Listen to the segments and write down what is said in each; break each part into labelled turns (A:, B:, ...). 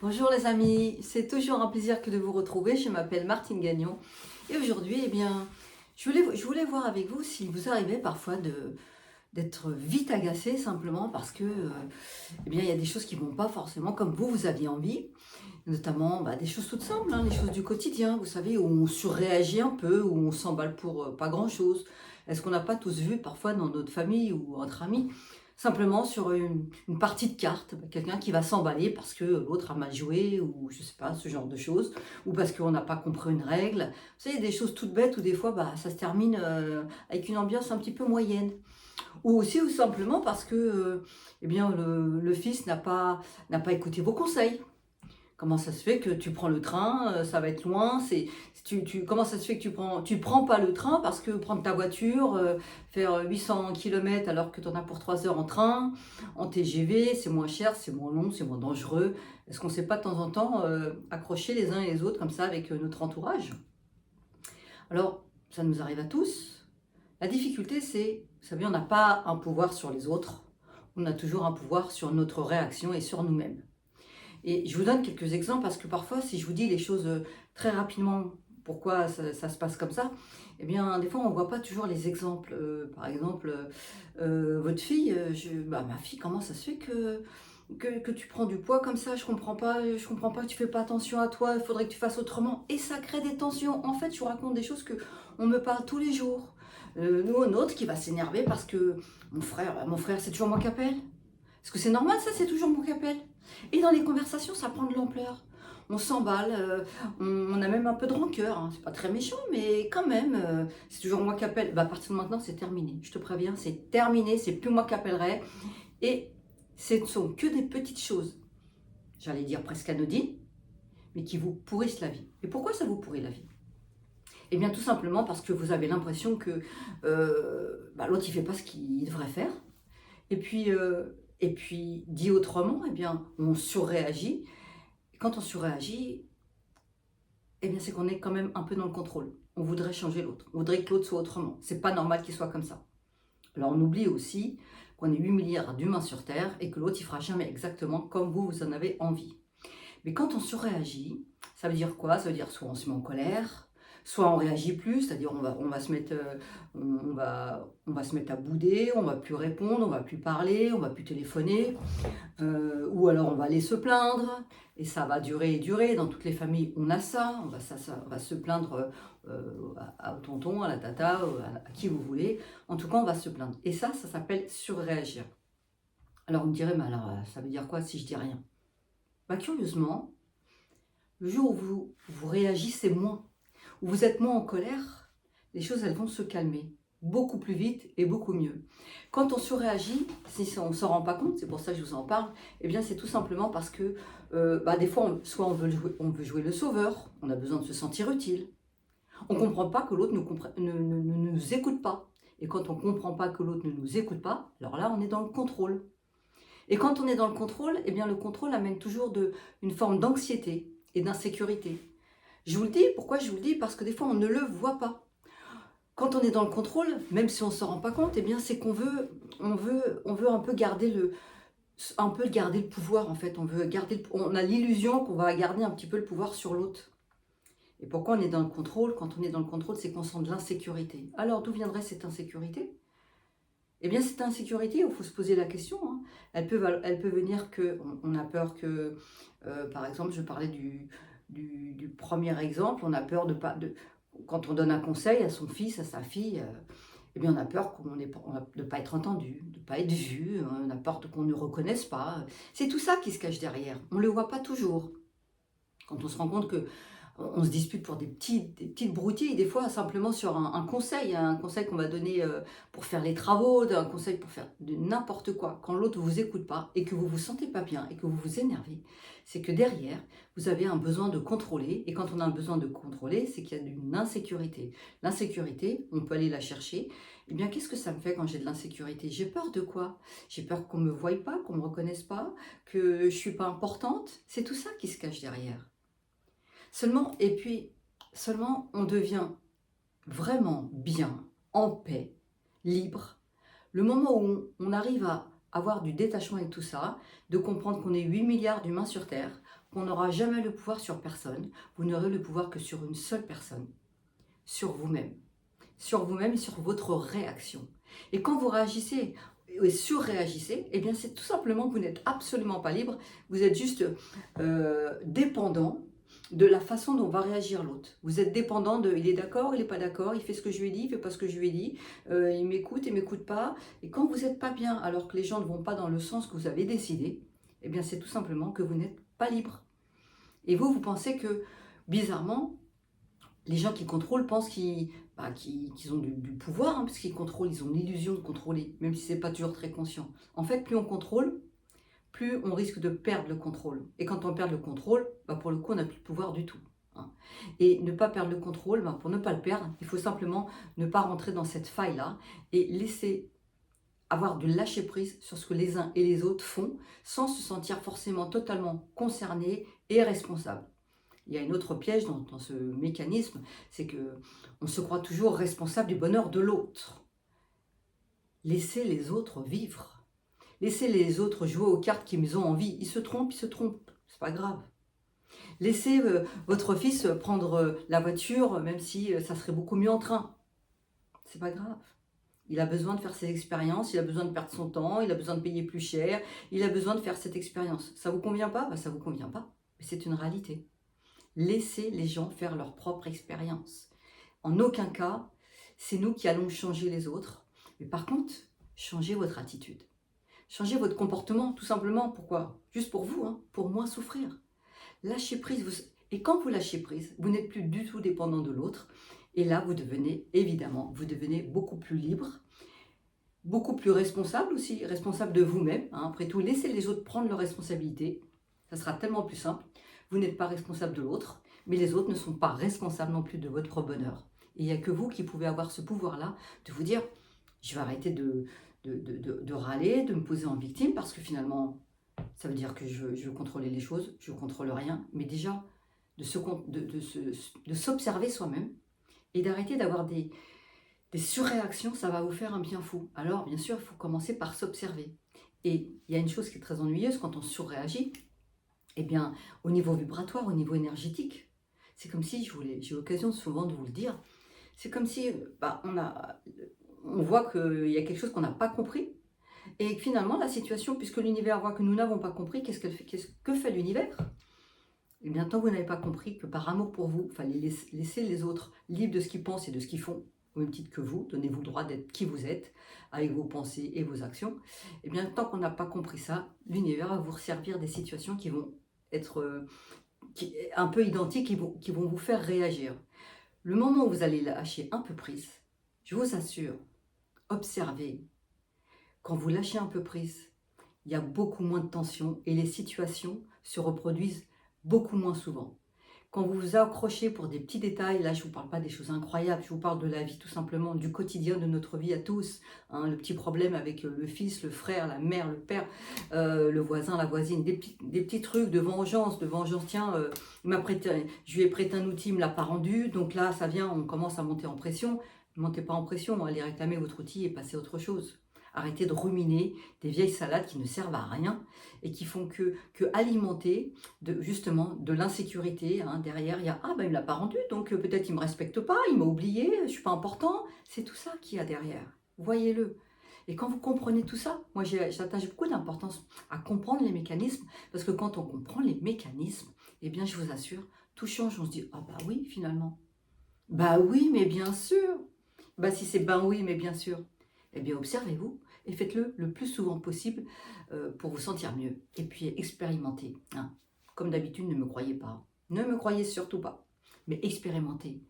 A: Bonjour les amis, c'est toujours un plaisir que de vous retrouver. Je m'appelle Martine Gagnon et aujourd'hui, je voulais voir avec vous s'il vous arrivait parfois d'être vite agacé simplement parce que il y a des choses qui vont pas forcément comme vous aviez envie, notamment des choses toutes simples, hein, les choses du quotidien, vous savez, où on surréagit un peu, où on s'emballe pour pas grand-chose. Est-ce qu'on n'a pas tous vu parfois dans notre famille ou entre amis, simplement sur une partie de cartes, quelqu'un qui va s'emballer parce que l'autre a mal joué, ou je sais pas, ce genre de choses, ou parce qu'on n'a pas compris une règle. Vous savez, des choses toutes bêtes où des fois ça se termine avec une ambiance un petit peu moyenne. Ou aussi, ou simplement parce que le fils n'a pas écouté vos conseils. Comment ça se fait que tu prends le train, ça va être loin, comment ça se fait que tu prends pas le train parce que prendre ta voiture, faire 800 km alors que tu en as pour 3 heures en train, en TGV, c'est moins cher, c'est moins long, c'est moins dangereux. Est-ce qu'on ne sait pas de temps en temps accrocher les uns et les autres comme ça avec notre entourage? Alors, ça nous arrive à tous. La difficulté, c'est, vous savez, on n'a pas un pouvoir sur les autres, on a toujours un pouvoir sur notre réaction et sur nous-mêmes. Et je vous donne quelques exemples parce que parfois, si je vous dis les choses très rapidement, pourquoi ça se passe comme ça, des fois, on ne voit pas toujours les exemples. Par exemple, votre fille, ma fille, comment ça se fait que tu prends du poids comme ça? Je comprends pas, tu fais pas attention à toi, il faudrait que tu fasses autrement. Et ça crée des tensions. En fait, je vous raconte des choses que on me parle tous les jours. Nous, un autre qui va s'énerver parce que mon frère, c'est toujours moi qui appelle. Est-ce que c'est normal ça, c'est toujours moi qui appelle? Et dans les conversations, ça prend de l'ampleur. On s'emballe, on a même un peu de rancœur, hein. C'est pas très méchant, mais quand même, c'est toujours moi qui appelle. À partir de maintenant, c'est terminé. Je te préviens, c'est terminé, c'est plus moi qui appellerai. Et ce ne sont que des petites choses, j'allais dire presque anodines, mais qui vous pourrissent la vie. Et pourquoi ça vous pourrit la vie? Eh bien, tout simplement parce que vous avez l'impression que l'autre, il fait pas ce qu'il devrait faire. Et puis, dit autrement, on surréagit. Et quand on surréagit, c'est qu'on est quand même un peu dans le contrôle. On voudrait changer l'autre. On voudrait que l'autre soit autrement. C'est pas normal qu'il soit comme ça. Alors on oublie aussi qu'on est 8 milliards d'humains sur Terre et que l'autre, il fera jamais exactement comme vous en avez envie. Mais quand on surréagit, ça veut dire quoi? Ça veut dire soit on se met en colère, soit on réagit plus, c'est-à-dire on va se mettre, on va se mettre à bouder, on va plus répondre, on va plus parler, on va plus téléphoner, ou alors on va aller se plaindre, et ça va durer et durer. Dans toutes les familles, on a ça, on va se plaindre au tonton, à la tata, à qui vous voulez. En tout cas, on va se plaindre. Et ça s'appelle surréagir. Alors on me dirait, mais alors ça veut dire quoi si je dis rien? Curieusement, le jour où vous réagissez moins, où vous êtes moins en colère, les choses, elles vont se calmer beaucoup plus vite et beaucoup mieux. Quand on surréagit, si on ne s'en rend pas compte, c'est pour ça que je vous en parle, c'est tout simplement parce que des fois, soit on veut jouer le sauveur, on a besoin de se sentir utile. On ne comprend pas que l'autre ne nous écoute pas. Et quand on ne comprend pas que l'autre ne nous écoute pas, alors là, on est dans le contrôle. Et quand on est dans le contrôle, le contrôle amène toujours une forme d'anxiété et d'insécurité. Je vous le dis, pourquoi je vous le dis? Parce que des fois, on ne le voit pas. Quand on est dans le contrôle, même si on ne se rend pas compte, c'est qu'on veut un peu garder le pouvoir, en fait. On a l'illusion qu'on va garder un petit peu le pouvoir sur l'autre. Et pourquoi on est dans le contrôle? Quand on est dans le contrôle, c'est qu'on sent de l'insécurité. Alors, d'où viendrait cette insécurité? Cette insécurité, il faut se poser la question, hein. Elle peut venir on a peur que, par exemple, je parlais du premier exemple, on a peur quand on donne un conseil à son fils, à sa fille, on a peur de ne pas être entendu, de ne pas être vu, hein, on a peur qu'on ne reconnaisse pas. C'est tout ça qui se cache derrière. On ne le voit pas toujours. Quand on se rend compte que on se dispute pour des petites broutilles, des fois simplement sur un conseil, hein, un conseil qu'on va donner pour faire les travaux, un conseil pour faire de n'importe quoi. Quand l'autre ne vous écoute pas et que vous vous sentez pas bien et que vous vous énervez, c'est que derrière, vous avez un besoin de contrôler. Et quand on a un besoin de contrôler, c'est qu'il y a une insécurité. L'insécurité, on peut aller la chercher. Qu'est-ce que ça me fait quand j'ai de l'insécurité? J'ai peur de quoi? J'ai peur qu'on ne me voie pas, qu'on ne me reconnaisse pas, que je ne suis pas importante. C'est tout ça qui se cache derrière. Seulement, on devient vraiment bien, en paix, libre. Le moment où on arrive à avoir du détachement avec tout ça, de comprendre qu'on est 8 milliards d'humains sur Terre, qu'on n'aura jamais le pouvoir sur personne. Vous n'aurez le pouvoir que sur une seule personne, sur vous-même. Sur vous-même et sur votre réaction. Et quand vous réagissez et surréagissez, eh bien c'est tout simplement que vous n'êtes absolument pas libre, vous êtes juste dépendant de la façon dont va réagir l'autre. Vous êtes dépendant de, il est d'accord, il n'est pas d'accord, il fait ce que je lui ai dit, il ne fait pas ce que je lui ai dit, il m'écoute, il ne m'écoute pas. Et quand vous n'êtes pas bien, alors que les gens ne vont pas dans le sens que vous avez décidé, eh bien c'est tout simplement que vous n'êtes pas libre. Et vous pensez que, bizarrement, les gens qui contrôlent pensent qu'ils ont du pouvoir, hein, parce qu'ils contrôlent, ils ont l'illusion de contrôler, même si ce n'est pas toujours très conscient. En fait, plus on contrôle, plus on risque de perdre le contrôle. Et quand on perd le contrôle, pour le coup, on n'a plus de pouvoir du tout. Hein. Et ne pas perdre le contrôle, pour ne pas le perdre, il faut simplement ne pas rentrer dans cette faille-là et laisser avoir du lâcher-prise sur ce que les uns et les autres font, sans se sentir forcément totalement concerné et responsable. Il y a une autre piège dans ce mécanisme, c'est qu'on se croit toujours responsable du bonheur de l'autre. Laissez les autres vivre. Laissez les autres jouer aux cartes qu'ils ont envie. Ils se trompent, c'est pas grave. Laissez votre fils prendre la voiture, même si ça serait beaucoup mieux en train. C'est pas grave. Il a besoin de faire ses expériences, il a besoin de perdre son temps, il a besoin de payer plus cher, il a besoin de faire cette expérience. Ça vous convient pas? Ça vous convient pas. Mais c'est une réalité. Laissez les gens faire leur propre expérience. En aucun cas, c'est nous qui allons changer les autres. Mais par contre, changez votre attitude. Changez votre comportement, tout simplement. Pourquoi? Juste pour vous, hein, pour moins souffrir. Lâchez prise. Et quand vous lâchez prise, vous n'êtes plus du tout dépendant de l'autre. Et là, vous devenez beaucoup plus libre, beaucoup plus responsable aussi, responsable de vous-même. Hein. Après tout, laissez les autres prendre leurs responsabilités. Ça sera tellement plus simple. Vous n'êtes pas responsable de l'autre, mais les autres ne sont pas responsables non plus de votre bonheur. Et il n'y a que vous qui pouvez avoir ce pouvoir-là de vous dire, je vais arrêter de râler, de me poser en victime, parce que finalement, ça veut dire que je veux contrôler les choses, je ne contrôle rien, mais déjà, de s'observer soi-même et d'arrêter d'avoir des surréactions, ça va vous faire un bien fou. Alors, bien sûr, il faut commencer par s'observer. Et il y a une chose qui est très ennuyeuse quand on surréagit, eh bien, au niveau vibratoire, au niveau énergétique, c'est comme si, j'ai l'occasion souvent de vous le dire, c'est comme si on voit qu'il y a quelque chose qu'on n'a pas compris, et finalement, la situation, puisque l'univers voit que nous n'avons pas compris, que fait l'univers? Eh bien, tant que vous n'avez pas compris que par amour pour vous, il fallait laisser les autres libres de ce qu'ils pensent et de ce qu'ils font, au même titre que vous, donnez-vous le droit d'être qui vous êtes, avec vos pensées et vos actions, eh bien, tant qu'on n'a pas compris ça, l'univers va vous resservir des situations qui vont être un peu identiques, qui vont vous faire réagir. Le moment où vous allez lâcher un peu prise, je vous assure, observez, quand vous lâchez un peu prise, il y a beaucoup moins de tension et les situations se reproduisent beaucoup moins souvent. Quand vous vous accrochez pour des petits détails, là je ne vous parle pas des choses incroyables, je vous parle de la vie tout simplement, du quotidien de notre vie à tous. Hein, le petit problème avec le fils, le frère, la mère, le père, le voisin, la voisine, des petits trucs de vengeance. Tiens, je lui ai prêté un outil, il ne me l'a pas rendu, donc là ça vient, on commence à monter en pression. Ne montez pas en pression, allez réclamer votre outil et passez à autre chose. Arrêtez de ruminer des vieilles salades qui ne servent à rien et qui font que alimenter justement de l'insécurité. Hein. Derrière, il y a « Ah, il ne me l'a pas rendu, donc peut-être il ne me respecte pas, il m'a oublié, je ne suis pas important. » C'est tout ça qu'il y a derrière. Voyez-le. Et quand vous comprenez tout ça, moi j'attache beaucoup d'importance à comprendre les mécanismes, parce que quand on comprend les mécanismes, eh bien je vous assure, tout change. On se dit « Ah bah oui, finalement. Bah oui, mais bien sûr. Bah si c'est ben oui, mais bien sûr. » Eh bien, observez-vous et faites-le le plus souvent possible pour vous sentir mieux. Et puis, expérimentez. Hein. Comme d'habitude, ne me croyez pas. Ne me croyez surtout pas. Mais expérimentez.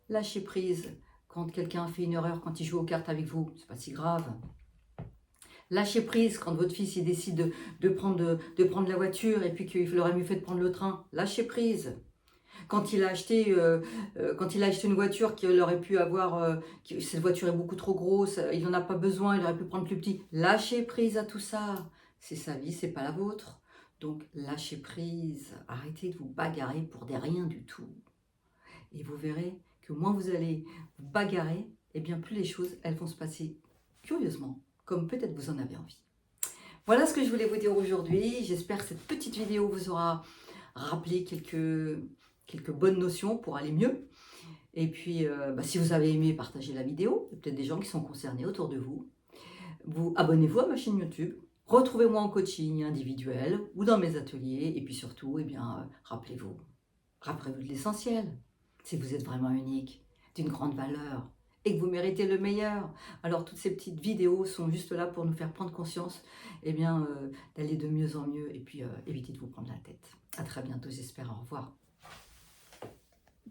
A: Lâchez prise quand quelqu'un fait une erreur, quand il joue aux cartes avec vous. C'est pas si grave. Lâchez prise quand votre fils il décide de prendre la voiture et puis qu'il aurait mieux fait de prendre le train. Lâchez prise. Quand il a acheté une voiture qu'il aurait pu avoir, cette voiture est beaucoup trop grosse, il n'en a pas besoin, il aurait pu prendre plus petit. Lâchez prise à tout ça. C'est sa vie, c'est pas la vôtre. Donc lâchez prise. Arrêtez de vous bagarrer pour des rien du tout. Et vous verrez que moins vous allez vous bagarrer, et bien plus les choses, elles vont se passer curieusement, comme peut-être vous en avez envie. Voilà ce que je voulais vous dire aujourd'hui. J'espère que cette petite vidéo vous aura rappeler quelques bonnes notions pour aller mieux. Et puis, si vous avez aimé, partagez la vidéo. Il y a peut-être des gens qui sont concernés autour de vous. Vous abonnez-vous à ma chaîne YouTube. Retrouvez-moi en coaching individuel ou dans mes ateliers. Et puis surtout, rappelez-vous de l'essentiel. Si vous êtes vraiment unique, d'une grande valeur et que vous méritez le meilleur. Alors toutes ces petites vidéos sont juste là pour nous faire prendre conscience d'aller de mieux en mieux et puis évitez de vous prendre la tête. À très bientôt, j'espère. Au revoir.